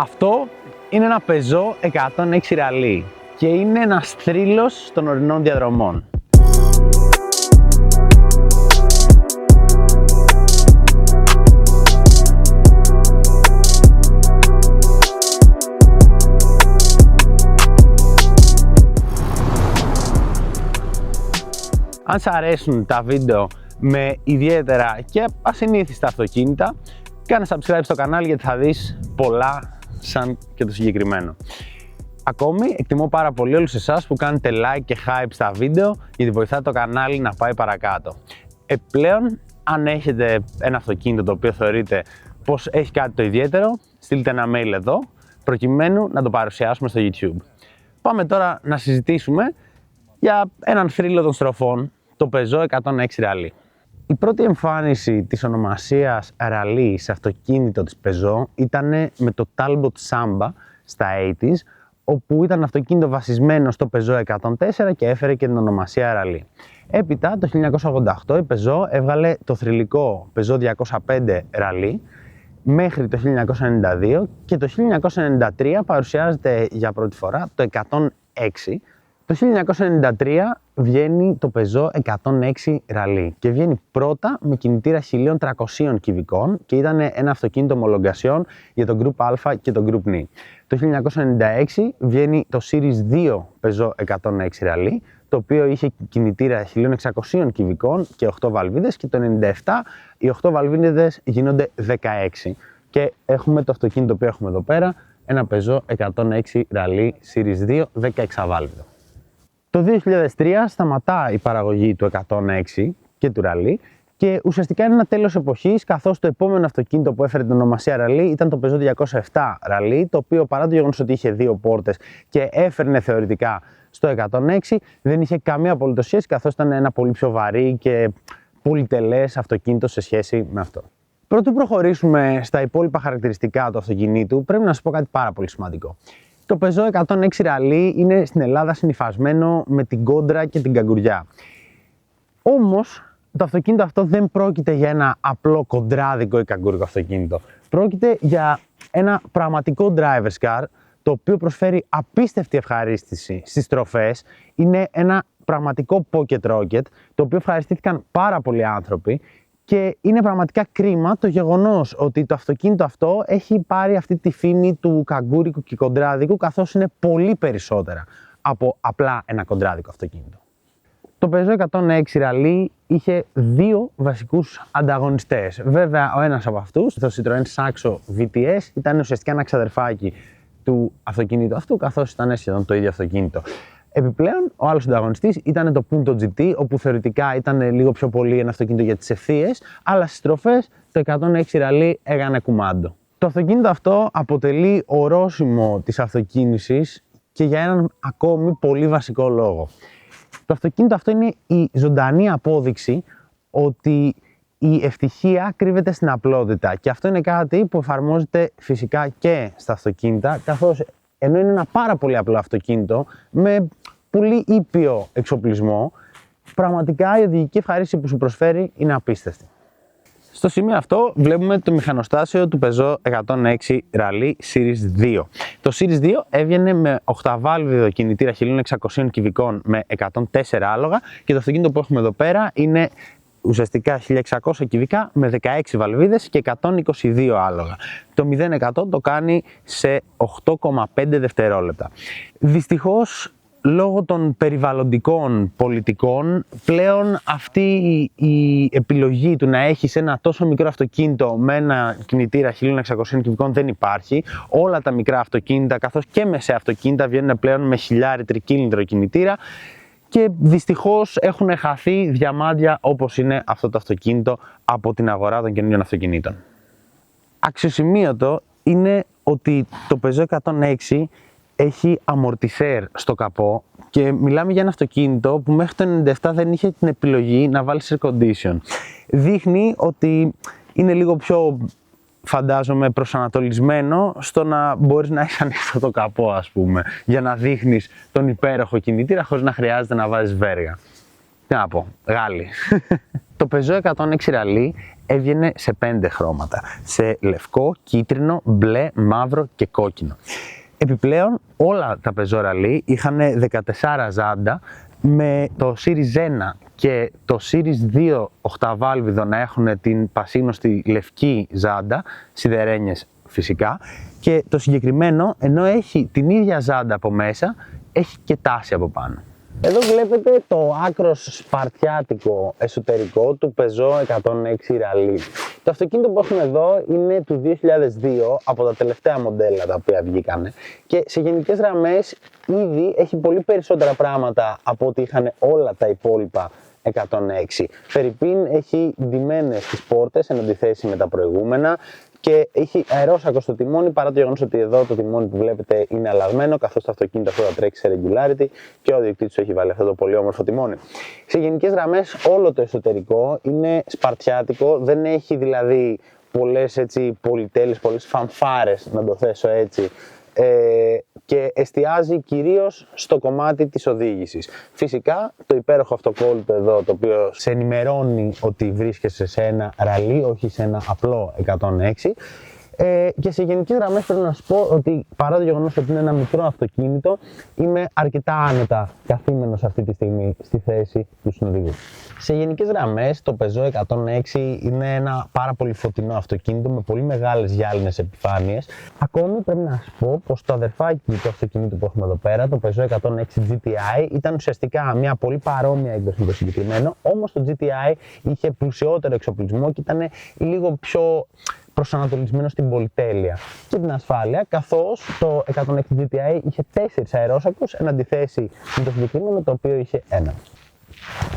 Αυτό είναι ένα Peugeot 106 Rally και είναι ένας θρύλος των ορεινών διαδρομών. Αν σας αρέσουν τα βίντεο με ιδιαίτερα και ασυνήθιστα αυτοκίνητα, κάνε subscribe στο κανάλι γιατί θα δεις πολλά σαν και το συγκεκριμένο. Ακόμη, εκτιμώ πάρα πολύ όλους εσάς που κάνετε like και hype στα βίντεο γιατί βοηθά το κανάλι να πάει παρακάτω. Επιπλέον, αν έχετε ένα αυτοκίνητο το οποίο θεωρείτε πως έχει κάτι το ιδιαίτερο, στείλτε ένα mail εδώ προκειμένου να το παρουσιάσουμε στο YouTube. Πάμε τώρα να συζητήσουμε για έναν θρύλο των στροφών, το Peugeot 106 Rally. Η πρώτη εμφάνιση της ονομασίας Rally σε αυτοκίνητο της Peugeot ήταν με το Talbot Samba στα 80s, όπου ήταν αυτοκίνητο βασισμένο στο Peugeot 104 και έφερε και την ονομασία Rally. Έπειτα, το 1988, η Peugeot έβγαλε το θρυλικό Peugeot 205 Rally μέχρι το 1992 και το 1993 παρουσιάζεται για πρώτη φορά το 106. Το 1993 βγαίνει το Peugeot 106 Rally και βγαίνει πρώτα με κινητήρα 1300 κυβικών και ήταν ένα αυτοκίνητο ομολογασιών για το Group Α και το Group Ni. Το 1996 βγαίνει το Series 2 Peugeot 106 Rally, το οποίο είχε κινητήρα 1600 κυβικών και 8 βαλβίδες και το 1997 οι 8 βαλβίδες γίνονται 16 και έχουμε το αυτοκίνητο που έχουμε εδώ πέρα, ένα Peugeot 106 Rally Series 2 16 βάλβιδο. Το 2003 σταματά η παραγωγή του 106 και του Rally και ουσιαστικά είναι ένα τέλος εποχής, καθώς το επόμενο αυτοκίνητο που έφερε την ονομασία Rally ήταν το Peugeot 207 Rally, το οποίο παρά το γεγονός ότι είχε δύο πόρτες και έφερνε θεωρητικά στο 106, δεν είχε καμία απολύτως σχέση, καθώς ήταν ένα πολύ πιο βαρύ και πολυτελές αυτοκίνητο σε σχέση με αυτό. Πρωτού προχωρήσουμε στα υπόλοιπα χαρακτηριστικά του αυτοκινήτου, πρέπει να σας πω κάτι πάρα πολύ σημαντικό. Το Peugeot 106 Rally είναι στην Ελλάδα συνυφασμένο με την κόντρα και την καγκουριά. Όμως, το αυτοκίνητο αυτό δεν πρόκειται για ένα απλό κοντράδικο ή καγκούρικο αυτοκίνητο. Πρόκειται για ένα πραγματικό driver's car, το οποίο προσφέρει απίστευτη ευχαρίστηση στις στροφές. Είναι ένα πραγματικό pocket rocket, το οποίο ευχαριστήθηκαν πάρα πολλοί άνθρωποι. Και είναι πραγματικά κρίμα το γεγονός ότι το αυτοκίνητο αυτό έχει πάρει αυτή τη φήμη του καγκούρικου και κοντράδικου, καθώς είναι πολύ περισσότερα από απλά ένα κοντράδικο αυτοκίνητο. Το Peugeot 106 Rally είχε δύο βασικούς ανταγωνιστές. Βέβαια, ο ένας από αυτούς, το Citroën Saxo VTS, ήταν ουσιαστικά ένα ξαδερφάκι του αυτοκίνητου αυτού, καθώς ήταν σχεδόν το ίδιο αυτοκίνητο. Επιπλέον, ο άλλος ανταγωνιστής ήταν το Punto GT, όπου θεωρητικά ήταν λίγο πιο πολύ ένα αυτοκίνητο για τις ευθείες, αλλά στις στροφές το 106 Rally έκανε κουμάντο. Το αυτοκίνητο αυτό αποτελεί ορόσημο της αυτοκίνησης και για έναν ακόμη πολύ βασικό λόγο. Το αυτοκίνητο αυτό είναι η ζωντανή απόδειξη ότι η ευτυχία κρύβεται στην απλότητα και αυτό είναι κάτι που εφαρμόζεται φυσικά και στα αυτοκίνητα, καθώς ενώ είναι ένα πάρα πολύ απλό αυτοκίνητο με πολύ ήπιο εξοπλισμό, πραγματικά η οδηγική ευχαρίστηση που σου προσφέρει είναι απίστευτη. Στο σημείο αυτό βλέπουμε το μηχανοστάσιο του Peugeot 106 Rally Series 2. Το Series 2 έβγαινε με 8βάλβιδο κινητήρα 1600 κυβικών με 104 άλογα και το αυτοκίνητο που έχουμε εδώ πέρα είναι ουσιαστικά 1600 κυβικά με 16 βαλβίδες και 122 άλογα. Το 0% το κάνει σε 8,5 δευτερόλεπτα. Δυστυχώς, λόγω των περιβαλλοντικών πολιτικών, πλέον αυτή η επιλογή του να έχεις ένα τόσο μικρό αυτοκίνητο με ένα κινητήρα 1600 κυβικών δεν υπάρχει. Όλα τα μικρά αυτοκίνητα, καθώς και μεσαία αυτοκίνητα, βγαίνουν πλέον με 1000 τρικύλινδρο κινητήρα και δυστυχώς έχουν χαθεί διαμάντια όπως είναι αυτό το αυτοκίνητο από την αγορά των καινούριων αυτοκινήτων. Αξιοσημείωτο είναι ότι το Peugeot 106 έχει αμορτισέρ στο καπό και μιλάμε για ένα αυτοκίνητο που μέχρι το 97 δεν είχε την επιλογή να βάλει air condition. Δείχνει ότι είναι λίγο πιο, φαντάζομαι, προσανατολισμένο στο να μπορείς να έχεις ανοιχτό το καπό, ας πούμε, για να δείχνεις τον υπέροχο κινητήρα χωρίς να χρειάζεται να βάζεις βέργα. Τι να πω, Γάλλοι. Το Peugeot 106 Rally έβγαινε σε 5 χρώματα, σε λευκό, κίτρινο, μπλε, μαύρο και κόκκινο. Επιπλέον όλα τα Peugeot Rally είχαν 14 ζάντα, με το Series 1 και το Series 2 οχταβάλβιδο να έχουν την πασίγνωστη λευκή ζάντα, σιδερένιες φυσικά, και το συγκεκριμένο, ενώ έχει την ίδια ζάντα από μέσα, έχει και τάση από πάνω. Εδώ βλέπετε το άκρος σπαρτιάτικο εσωτερικό του Peugeot 106 Rally. Το αυτοκίνητο που έχουμε εδώ είναι του 2002, από τα τελευταία μοντέλα τα οποία βγήκανε, και σε γενικές γραμμές ήδη έχει πολύ περισσότερα πράγματα από ό,τι είχαν όλα τα υπόλοιπα 106. Φερρυπίν έχει ντυμένες τις πόρτες εν αντιθέσει με τα προηγούμενα, και έχει αερόσακο στο τιμόνι, παρά το γεγονός ότι εδώ το τιμόνι που βλέπετε είναι αλλαγμένο, καθώς το αυτοκίνητο αυτό θα τρέξει σε regularity και ο διοκτήτης του έχει βάλει αυτό το πολύ όμορφο τιμόνι. Σε γενικές γραμμές όλο το εσωτερικό είναι σπαρτιάτικο, δεν έχει δηλαδή πολλές πολυτέλειες, πολλές φανφάρες, να το θέσω έτσι, και εστιάζει κυρίως στο κομμάτι της οδήγησης. Φυσικά το υπέροχο αυτοκόλλητο εδώ, το οποίο σε ενημερώνει ότι βρίσκεσαι σε ένα ραλί, όχι σε ένα απλό 106. Και σε γενικές γραμμές πρέπει να σου πω ότι παρά το γεγονός ότι είναι ένα μικρό αυτοκίνητο, είμαι αρκετά άνετα καθήμενος αυτή τη στιγμή στη θέση του συνοδηγού. Σε γενικές γραμμές το Peugeot 106 είναι ένα πάρα πολύ φωτεινό αυτοκίνητο με πολύ μεγάλες γυάλινες επιφάνειες. Ακόμη πρέπει να σου πω πως το αδερφάκι του αυτοκίνητου που έχουμε εδώ πέρα, το Peugeot 106 GTI, ήταν ουσιαστικά μια πολύ παρόμοια έκδοση με το συγκεκριμένο, όμως το GTI είχε πλουσιότερο εξοπλισμό και ήταν λίγο πιο προσανατολισμένο στην πολυτέλεια και την ασφάλεια, καθώς το 106 GTI είχε 4 αερόσακους εν αντιθέσει με το συγκεκριμένο, το οποίο είχε 1.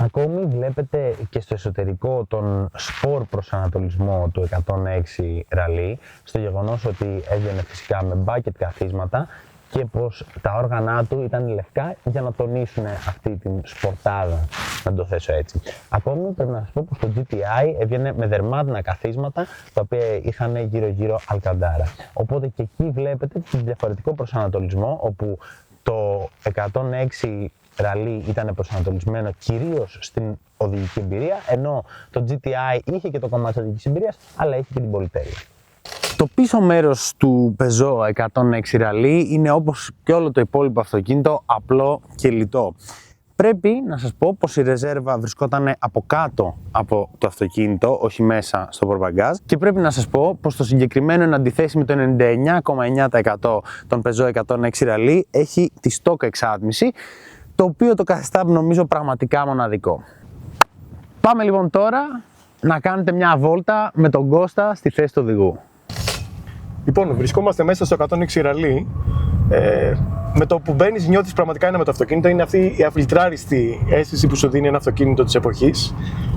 Ακόμη βλέπετε και στο εσωτερικό τον σπορ προσανατολισμό του 106 Rally, στο γεγονός ότι έβγαινε φυσικά με bucket καθίσματα και πως τα όργανα του ήταν λευκά για να τονίσουν αυτή την σπορτάδα, να το θέσω έτσι. Ακόμη πρέπει να σας πω πως το GTI έβγαινε με δερμάτινα καθίσματα, τα οποία είχαν γύρω-γύρω αλκαντάρα. Οπότε και εκεί βλέπετε τον διαφορετικό προσανατολισμό, όπου το 106 Rally ήταν προσανατολισμένο κυρίως στην οδηγική εμπειρία, ενώ το GTI είχε και το κομμάτι της οδηγικής εμπειρίας, αλλά είχε και την πολυτέλεια. Το πίσω μέρος του Peugeot 106 Rally είναι, όπως και όλο το υπόλοιπο αυτοκίνητο, απλό και λιτό. Πρέπει να σας πω πως η ρεζέρβα βρισκόταν από κάτω από το αυτοκίνητο, όχι μέσα στο πορμπαγκάζ, και πρέπει να σας πω πως το συγκεκριμένο, εν αντιθέσει με το 99,9% των Peugeot 106 Rally, έχει τη stock εξάτμιση, το οποίο το καθιστά νομίζω πραγματικά μοναδικό. Πάμε λοιπόν τώρα να κάνετε μια βόλτα με τον Κώστα στη θέση του οδηγού. Λοιπόν, βρισκόμαστε μέσα στο 106 Rally. Με το που μπαίνεις νιώθεις πραγματικά ένα με το αυτοκίνητο. Είναι αυτή η αφιλτράριστη αίσθηση που σου δίνει ένα αυτοκίνητο της εποχής.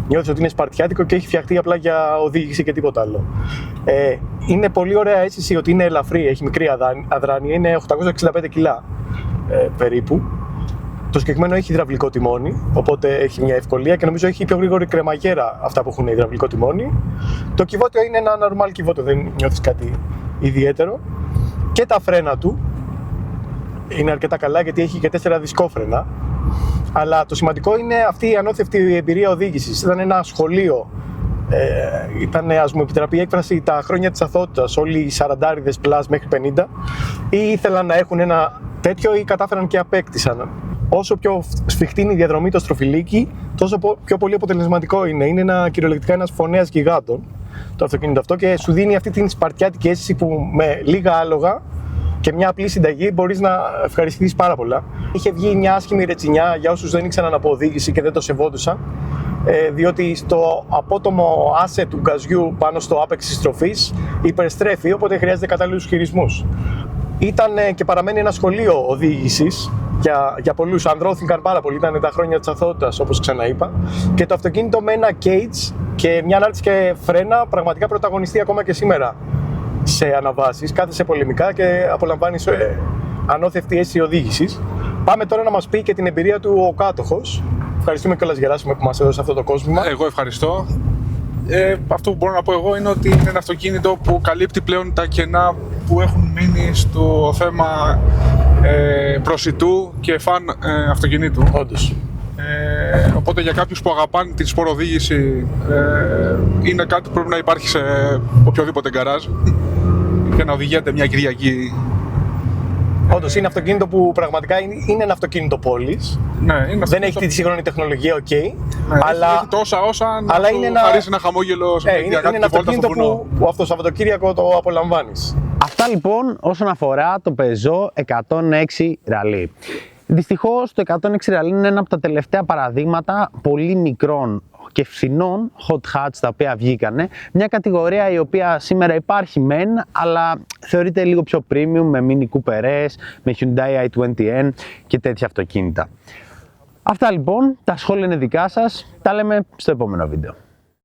Νιώθεις ότι είναι σπαρτιάτικο και έχει φτιαχτεί απλά για οδήγηση και τίποτα άλλο. Είναι πολύ ωραία αίσθηση ότι είναι ελαφρύ, έχει μικρή αδράνεια, είναι 865 κιλά περίπου. Το συγκεκριμένο έχει υδραυλικό τιμόνι, οπότε έχει μια ευκολία και νομίζω έχει πιο γρήγορη κρεμαγέρα αυτά που έχουν υδραυλικό τιμόνι. Το κυβότιο είναι ένα normal κυβότιο, δεν νιώθεις κάτι ιδιαίτερο. Και τα φρένα του είναι αρκετά καλά, γιατί έχει και 4 δισκόφρενα. Αλλά το σημαντικό είναι αυτή η ανώθευτη εμπειρία οδήγησης. Ήταν ένα σχολείο. Ήταν, ας μου επιτραπεί η έκφραση, τα χρόνια της αθωότητας. Όλοι οι 40'ριδες πλάς μέχρι 50 ή ήθελαν να έχουν ένα τέτοιο ή κατάφεραν και απέκτησαν. Όσο πιο σφιχτή είναι η διαδρομή το στροφιλίκι, τόσο πιο πολύ αποτελεσματικό είναι. Είναι κυριολεκτικά ένας φωνέας γιγάντων το αυτοκίνητο αυτό, και σου δίνει αυτή την σπαρτιάτικη αίσθηση που με λίγα άλογα και μια απλή συνταγή μπορείς να ευχαριστηθείς πάρα πολλά. Είχε βγει μια άσχημη ρετσινιά για όσους δεν ήξεραν από οδήγηση και δεν το σεβόντουσαν, διότι στο απότομο άσε του γκαζιού πάνω στο άπεξ της στροφής υπερστρέφει, οπότε χρειάζεται κατάλληλους χειρισμούς. Ήταν και παραμένει ένα σχολείο οδήγησης για πολλούς. Ανδρώθηκαν πάρα πολύ, ήταν τα χρόνια της αθωότητας, όπως ξαναείπα. Και το αυτοκίνητο με ένα cage και μια ανάρτηση και φρένα πραγματικά πρωταγωνιστεί ακόμα και σήμερα σε αναβάσεις. Κάθεσαι πολεμικά και απολαμβάνεις ανώθευτη αίσθηση οδήγησης. Πάμε τώρα να μας πει και την εμπειρία του ο κάτοχος. Ευχαριστούμε κιόλας, Γεράσιμε, που μας έδωσε αυτό το κόσμημα. Εγώ ευχαριστώ. Αυτό που μπορώ να πω εγώ είναι ότι είναι ένα αυτοκίνητο που καλύπτει πλέον τα κενά που έχουν μείνει στο θέμα προσιτού και φαν αυτοκινήτου. Όντως. Οπότε για κάποιους που αγαπάνε τη σποροδήγηση είναι κάτι που πρέπει να υπάρχει σε οποιοδήποτε γκαράζ και να οδηγείται μια Κυριακή. Όντως είναι αυτοκίνητο που πραγματικά είναι ένα αυτοκίνητο πόλης. Ναι, δεν έχει τη σύγχρονη τεχνολογία, ok. Ναι, αλλά έχει τόσα αλλά να είναι χαρίσει ένα χαμόγελο σε είναι ένα αυτοκίνητο που αυτό το Σαββατοκύριακο το απολαμβάνεις. Αυτά λοιπόν όσον αφορά το Peugeot 106 Rally. Δυστυχώς το 106 Rally είναι ένα από τα τελευταία παραδείγματα πολύ μικρών και φθηνών hot hatch τα οποία βγήκανε. Μια κατηγορία η οποία σήμερα υπάρχει μεν, αλλά θεωρείται λίγο πιο premium με Mini Cooper S, με Hyundai i20N και τέτοια αυτοκίνητα. Αυτά λοιπόν, τα σχόλια είναι δικά σας, τα λέμε στο επόμενο βίντεο.